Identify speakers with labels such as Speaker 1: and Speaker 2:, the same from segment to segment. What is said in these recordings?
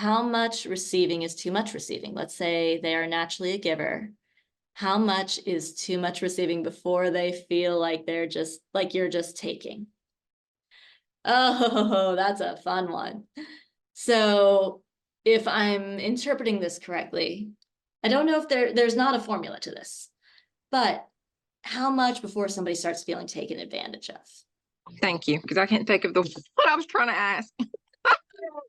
Speaker 1: how much receiving is too much receiving? Let's say they are naturally a giver. How much is too much receiving before they feel like they're just like you're just taking? Oh, that's a fun one. So if I'm interpreting this correctly, I don't know if there's not a formula to this, but how much before somebody starts feeling taken advantage of?
Speaker 2: Thank you, because I can't think of the what I was trying to ask.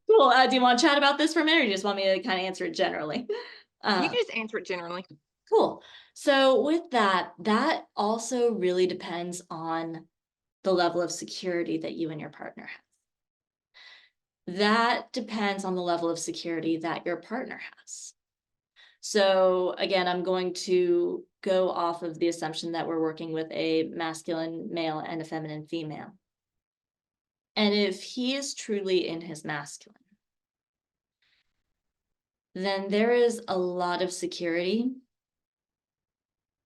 Speaker 1: Cool. Do you want to chat about this for a minute, or you just want me to kind of answer it generally?
Speaker 2: You
Speaker 1: Uh,
Speaker 2: can just answer it generally.
Speaker 1: cool. So with that, that also really depends on the level of security that you and your partner have. That depends on the level of security that your partner has. So again, I'm going to go off of the assumption that we're working with a masculine male and a feminine female. And if he is truly in his masculine, then there is a lot of security.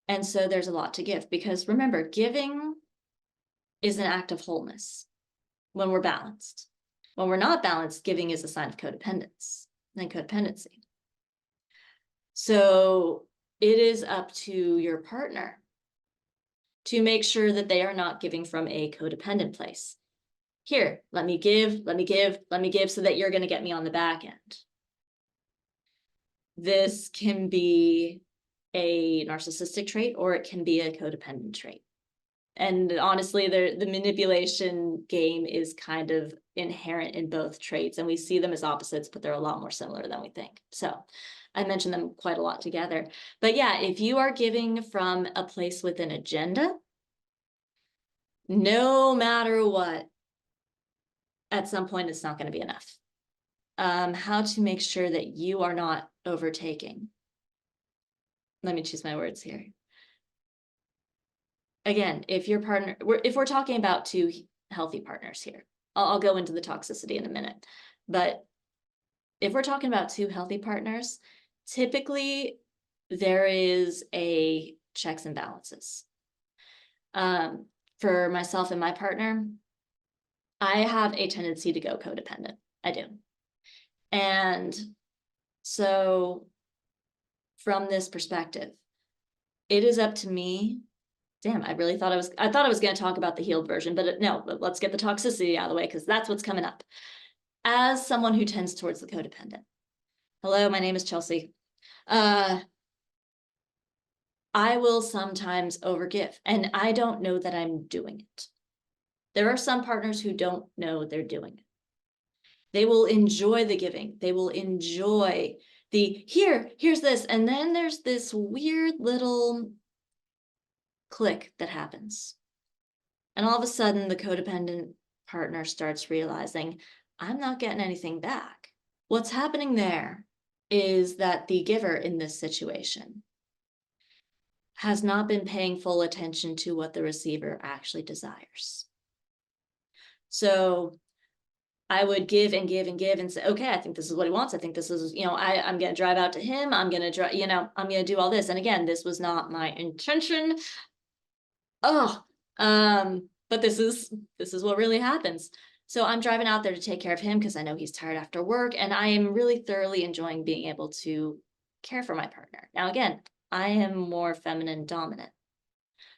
Speaker 1: And so there's a lot to give, because remember, giving is an act of wholeness when we're balanced. When we're not balanced, giving is a sign of codependence and codependency. So it is up to your partner to make sure that they are not giving from a codependent place. Here, let me give, let me give, let me give so that you're going to get me on the back end. This can be a narcissistic trait, or it can be a codependent trait. And honestly, the manipulation game is kind of inherent in both traits, and we see them as opposites, but they're a lot more similar than we think. So I mentioned them quite a lot together. But yeah, if you are giving from a place with an agenda, no matter what, at some point it's not going to be enough. How to make sure that you are not overtaking. Let me choose my words here. Again, if your partner, if we're talking about two healthy partners here, I'll go into the toxicity in a minute, but if we're talking about two healthy partners, typically there is a checks and balances. For myself and my partner, I have a tendency to go codependent. I do. And so from this perspective, it is up to me. Damn, I thought I was going to talk about the healed version, but no, let's get the toxicity out of the way, because that's what's coming up. As someone who tends towards the codependent. Hello, my name is Chelsea. I will sometimes overgive, and I don't know that I'm doing it. There are some partners who don't know they're doing it. They will enjoy the giving. They will enjoy the here's this. And then there's this weird little click that happens. And all of a sudden, the codependent partner starts realizing, I'm not getting anything back. What's happening there is that the giver in this situation has not been paying full attention to what the receiver actually desires. So I would give and give and give and say, okay, I think this is what he wants. I think this is, I'm going to drive out to him. I'm going to drive, I'm going to do all this. And again, this was not my intention. But this is what really happens. So I'm driving out there to take care of him because I know he's tired after work, and I am really thoroughly enjoying being able to care for my partner. Now, again, I am more feminine dominant.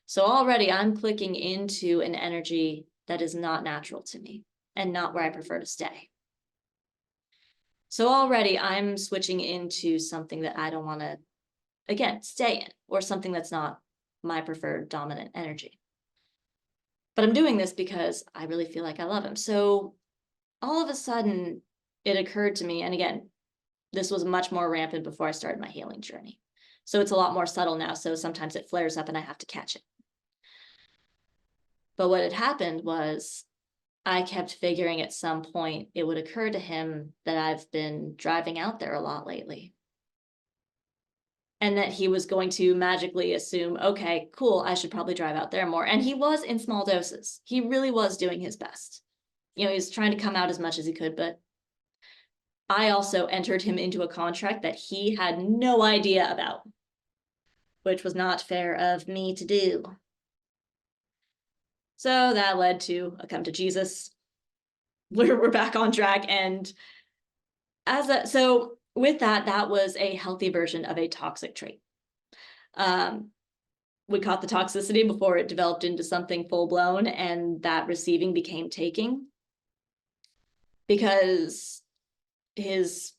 Speaker 1: So already I'm clicking into an energy that is not natural to me and not where I prefer to stay. So already I'm switching into something that I don't want to, again, stay in, or something that's not my preferred dominant energy. But I'm doing this because I really feel like I love him. So all of a sudden it occurred to me, and again, this was much more rampant before I started my healing journey. So it's a lot more subtle now. So sometimes it flares up and I have to catch it. But what had happened was I kept figuring at some point it would occur to him that I've been driving out there a lot lately. And that he was going to magically assume, okay, cool, I should probably drive out there more. And he was in small doses. He really was doing his best. He was trying to come out as much as he could, but I also entered him into a contract that he had no idea about, which was not fair of me to do. So that led to a come to Jesus. We're back on track, and So with that, that was a healthy version of a toxic trait. We caught the toxicity before it developed into something full blown, and that receiving became taking, because his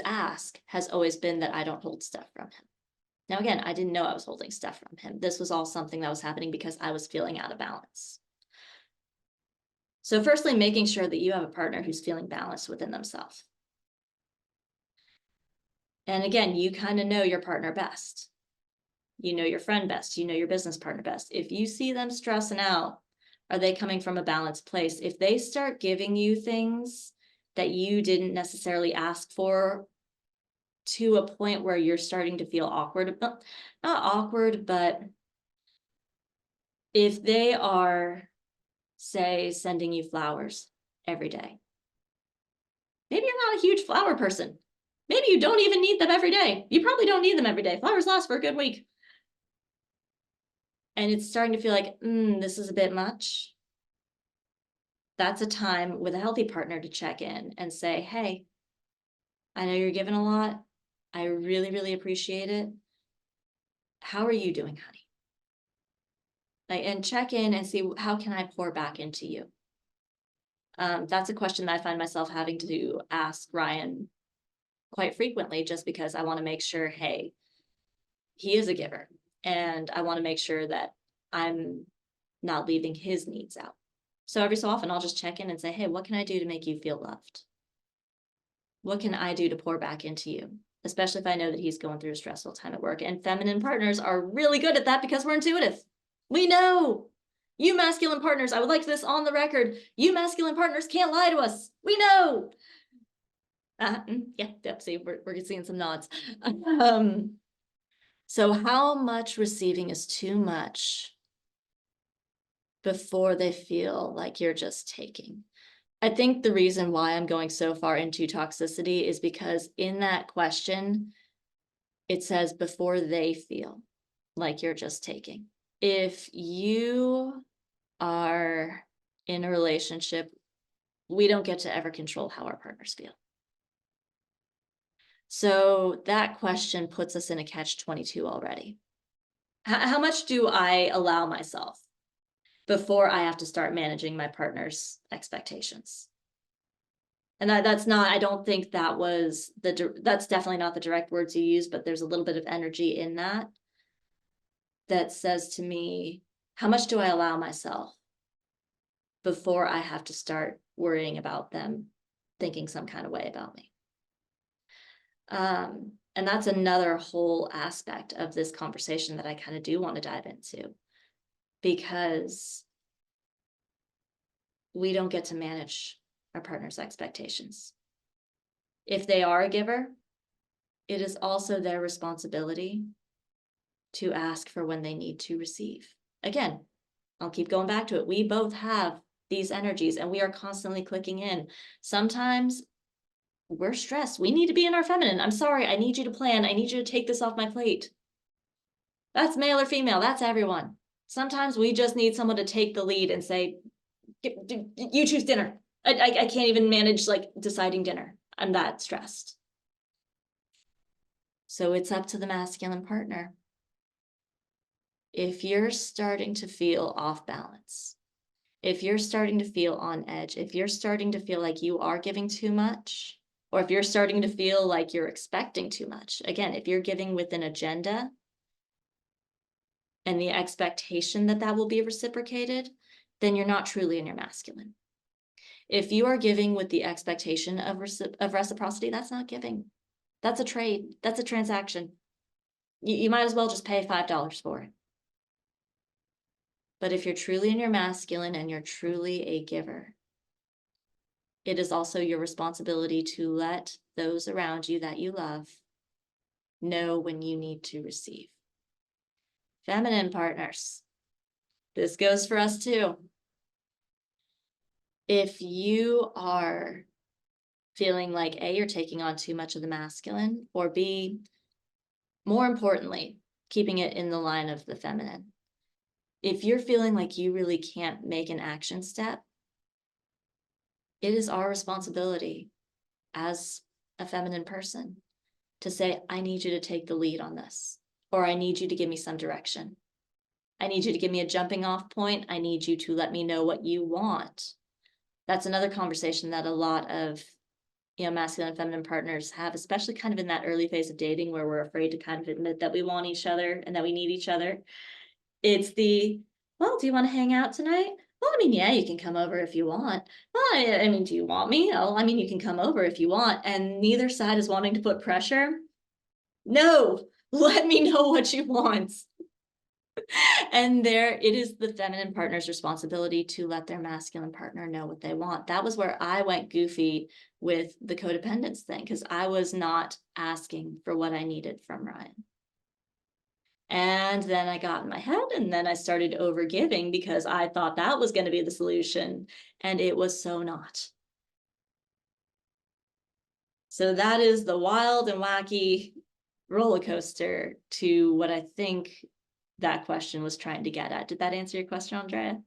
Speaker 1: ask has always been that I don't hold stuff from him. Now, again, I didn't know I was holding stuff from him. This was all something that was happening because I was feeling out of balance. So firstly, making sure that you have a partner who's feeling balanced within themselves. And again, you kind of know your partner best. You know your friend best. You know your business partner best. If you see them stressing out, are they coming from a balanced place? If they start giving you things that you didn't necessarily ask for, to a point where you're starting to feel awkward, not awkward, but if they are, say, sending you flowers every day, maybe you're not a huge flower person. Maybe you don't even need them every day. You probably don't need them every day. Flowers last for a good week. And it's starting to feel like, this is a bit much. That's a time with a healthy partner to check in and say, hey, I know you're giving a lot. I really, really appreciate it. How are you doing, honey? And check in and see, how can I pour back into you? That's a question that I find myself having to ask Ryan quite frequently, just because I want to make sure, hey, he is a giver, and I want to make sure that I'm not leaving his needs out. So every so often I'll just check in and say, hey, what can I do to make you feel loved? What can I do to pour back into you? Especially if I know that he's going through a stressful time at work. And feminine partners are really good at that because we're intuitive. We know. You masculine partners, I would like this on the record. You masculine partners can't lie to us. We know. Yeah, see, we're seeing some nods. So how much receiving is too much before they feel like you're just taking? I think the reason why I'm going so far into toxicity is because in that question, it says before they feel like you're just taking. If you are in a relationship, we don't get to ever control how our partners feel. So that question puts us in a catch-22 already. How much do I allow myself before I have to start managing my partner's expectations? And that's not, I don't think that was that's definitely not the direct words you use, but there's a little bit of energy in that that says to me, how much do I allow myself before I have to start worrying about them thinking some kind of way about me? And that's another whole aspect of this conversation that I kind of do want to dive into, because we don't get to manage our partner's expectations. If they are a giver, it is also their responsibility to ask for when they need to receive. Again, I'll keep going back to it. We both have these energies and we are constantly clicking in. Sometimes we're stressed. We need to be in our feminine. I'm sorry, I need you to plan. I need you to take this off my plate. That's male or female, that's everyone. Sometimes we just need someone to take the lead and say, you choose dinner. I can't even manage like deciding dinner. I'm that stressed. So it's up to the masculine partner. If you're starting to feel off balance, if you're starting to feel on edge, if you're starting to feel like you are giving too much, or if you're starting to feel like you're expecting too much, again, if you're giving with an agenda and the expectation that that will be reciprocated, then you're not truly in your masculine. If you are giving with the expectation of reciprocity, that's not giving. That's a trade. That's a transaction. You might as well just pay $5 for it. But if you're truly in your masculine and you're truly a giver, it is also your responsibility to let those around you that you love know when you need to receive. Feminine partners, this goes for us too. If you are feeling like A, you're taking on too much of the masculine, or B, more importantly, keeping it in the line of the feminine. If you're feeling like you really can't make an action step, it is our responsibility as a feminine person to say, I need you to take the lead on this, or I need you to give me some direction. I need you to give me a jumping off point. I need you to let me know what you want. That's another conversation that a lot of, masculine and feminine partners have, especially kind of in that early phase of dating where we're afraid to kind of admit that we want each other and that we need each other. It's well, do you want to hang out tonight? Well, I mean, yeah, you can come over if you want. Well, I mean, do you want me? Oh, I mean, you can come over if you want. And neither side is wanting to put pressure. No, let me know what you want. And it is the feminine partner's responsibility to let their masculine partner know what they want. That was where I went goofy with the codependence thing, because I was not asking for what I needed from Ryan. And then I got in my head, and then I started over giving because I thought that was going to be the solution, and it was so not. So that is the wild and wacky roller coaster to what I think that question was trying to get at. Did that answer your question, Andrea?